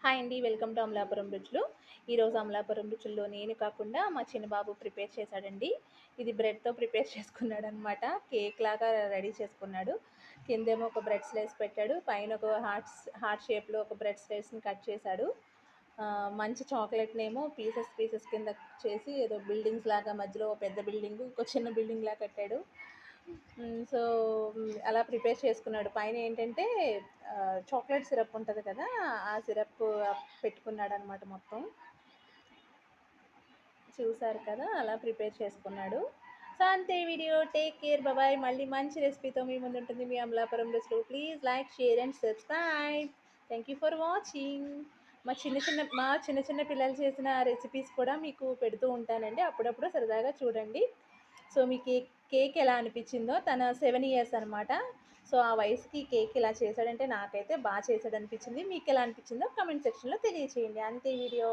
Hi అండి. Welcome to Amalapuram రుచులు. ఈరోజు అమలాపురం రుచుల్లో నేను కాకుండా మా చిన్న బాబు ప్రిపేర్ చేశాడండి. ఇది బ్రెడ్‌తో ప్రిపేర్ చేసుకున్నాడనమాట. కేక్‌లాగా రెడీ చేసుకున్నాడు. కిందేమో ఒక బ్రెడ్ స్లైస్ పెట్టాడు. పైన ఒక హార్ట్ షేప్‌లో ఒక బ్రెడ్ స్లైస్‌ని కట్ చేశాడు. మంచి చాక్లెట్‌నేమో పీసెస్ పీసెస్ కింద చేసి ఏదో బిల్డింగ్స్ లాగా మధ్యలో ఓ పెద్ద బిల్డింగు, ఇంకో చిన్న బిల్డింగ్‌లా కట్టాడు. సో, అలా ప్రిపేర్ చేసుకున్నాడు. పైనేంటంటే చాక్లేట్ సిరప్ ఉంటది కదా! ఆ సిరప్ పెట్టుకున్నాడనమాట మొత్తం. చూసారు కదా! అలా ప్రిపేర్ చేసుకున్నాడు. సో, అంతే వీడియో. Take care. బాయ్. మళ్ళీ మంచి రెసిపీతో మీ ముందుంటుంది మీ అమలాపురం రుచులు. Please like, share and subscribe. Thank you for watching. మా చిన్న చిన్న పిల్లలు చేసిన రెసిపీస్ కూడా మీకు పెడుతూ ఉంటానండి. అప్పుడప్పుడు సరదాగా చూడండి. సో, మీ కేక్ ఎలా అనిపిచ్చిందో తన 7 ఇయర్స్ అనమాట. సో, ఆ వయసుకి కేక్ ఇలా చేశాడంటే నాకైతే చేశాడనిపిచ్చింది. మీకెలా అనిపిచ్చిందో కామెంట్ సెక్షన్‌లో తెలియచేయండి. అంతే వీడియో.